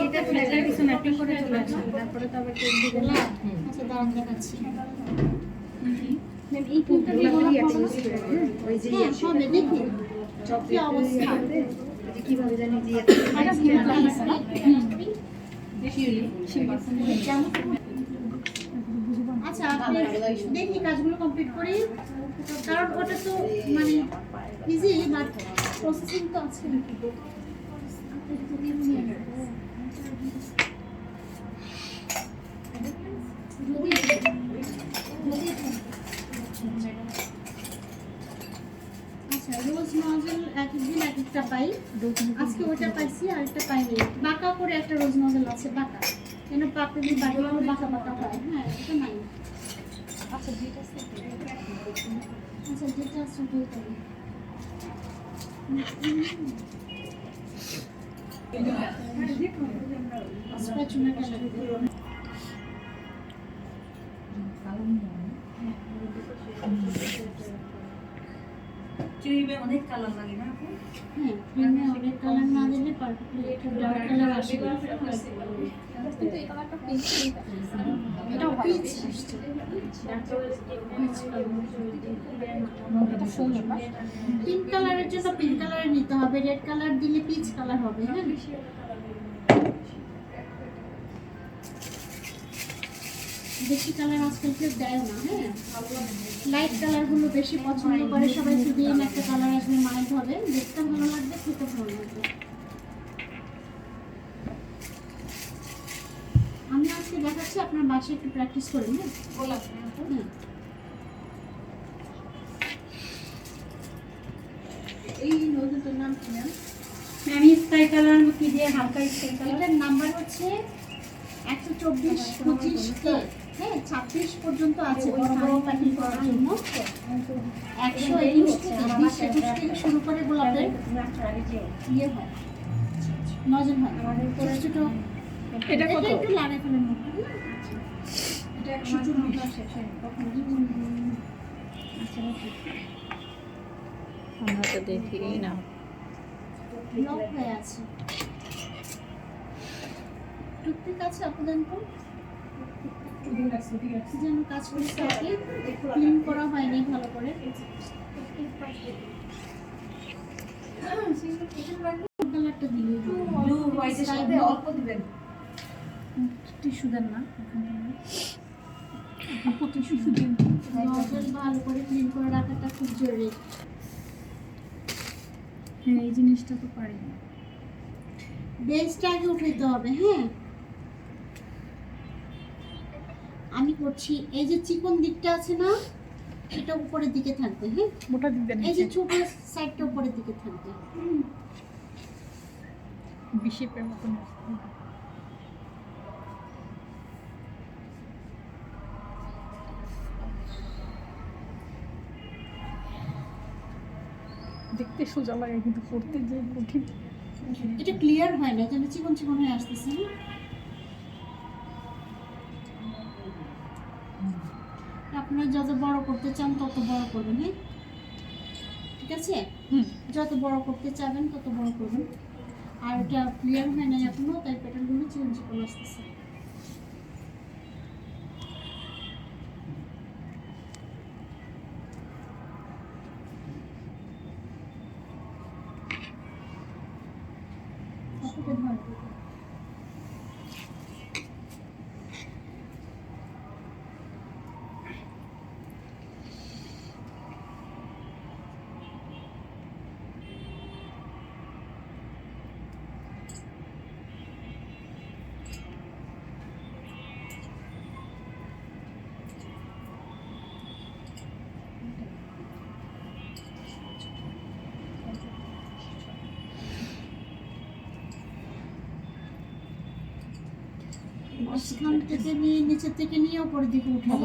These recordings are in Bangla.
এটা ফ্লেটার কিছু ন্যাপিং করে চলে আসে, তারপরে তো আবার কেক দিবে না। আচ্ছা দাঁড়ান দেখাচ্ছি। ম্যাম এই ফুলটা দিয়ে একটা ইউজ করে ওই যে হবে দেখি কি অবস্থা কিভাবে জানি যে আচ্ছা আপনি দেখি কাজগুলো কমপ্লিট করি, কারণ ওটা তো মানে ইজি, বাট প্রসেসিং তো আছে। আচ্ছা রোজ নজল এক একদিন এক একটা পাই, আজকে ওটা পাইছি আর একটা পাইনি। বাঁকা করে একটা রোজ নজল আছে, বাঁকা কেন পাপড়ি বাড়িগুলো বাঁকা বাঁকা হয়। হ্যাঁ এটা নাই। আচ্ছা যেটা আছে ওটাই করি। স্প্যাচুলাটা লাগবে। ক্রিমে অনেক কালার লাগে না? হ্যাঁ ক্রিমে অনেক কালার না দিলে পারফেক্টলি একটু ডার্ক কালার আসে। কিন্তু এই কালারটা পিঙ্ক, এটা পিচ আসছে। পিঙ্ক কালারের জন্য পিঙ্ক কালারে নিতে হবে, রেড কালার দিলে পিচ কালার হবে। হ্যাঁ বেশি কালার আজকাল কেউ দেয় না। হ্যাঁ লাইট কালারগুলো বেশি পছন্দ করে সবাই, শুধু একটা কালার আসবে মাইল্ড হবে, দেখতে ভালো লাগবে, খেতে ভালো লাগবে। আমি আজকে দেখাচ্ছি, আপনার বাসায় একটু প্র্যাকটিস করেন। হ্যাঁ এই নতুনটার নাম কি ম্যাম? আমি স্কাই কালার কি দিয়ে হালকা স্কাই কালার, এটার নাম্বার হচ্ছে 124-25 হ্যাঁ 26 পর্যন্ত আছে বড় বড় প্যাকিং করার জন্য। 121 থেকে শুরু করে গোলাপের ইয়ে হয়, নজর হয় ছোট ছোট। এটা কত? একটু লাগাই ফেলেন মুখে। এটা 140 আছে। আচ্ছা আমরা তো দেখি না। লক হয়ে আছে। টুকটিক আছে আপনাদের তো যেন কাজ করে থাকে, ক্লিন করা হয়নি ভালো করে। কালারটা দিলে ব্লু হোয়াইটের সাথে অল্প দিবেন। টিস্যু দেন না, টিস্যু দিন। নজল ভালো করে ক্লিন করে রাখাটা খুব জরুরি। হ্যাঁ এই জিনিসটা তো পারি না, বেসটা আগে উঠাইতে হবে। হ্যাঁ আমি করছি। এই যে চিকন দিকটা আছে না, এটা উপরের দিকে থাকবে। হ্যাঁ মোটা দিবেন, এই যে ছোট সাইডটা উপরের দিকে থাকবে। বিশেপের মতন দেখতে সোজা লাগে, কিন্তু করতে যে কঠিন। এটা ক্লিয়ার হয় না, যেন চিকন চিকন হয়ে আসতেছে। আপনারা যত বড় করতে চান তত বড় করবেন। হ্যাঁ ঠিক আছে, যত বড় করতে চাবেন তত বড় করবেন। আর এটা ক্লিয়ার হয় না এখনো, তাই প্যাটার্নগুলো চিকন চিকন আসতেছে। মাঝখান থেকে নিয়ে নিচে থেকে নিয়ে উপরের দিকে উঠাবো।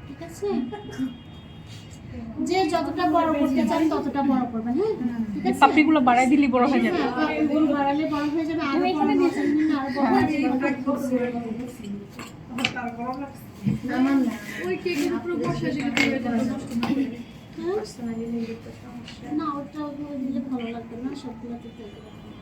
ঠিক আছে, যে যতটা বড় করতে চান ততটা বড় করবেন। হ্যাঁ ঠিক আছে, পাপড়িগুলো বাড়াই দিলে বড় হয়ে যাবে। পাপড়িগুলো বাড়ালে বড় হয়ে যাবে, আরো বড় হয়ে যাবে, আরো বড় হয়ে যাবে। আমার না ওই কেকের উপর বসে যেটা করে দাও। না ওটা সবগুলোতে তেল দেবো।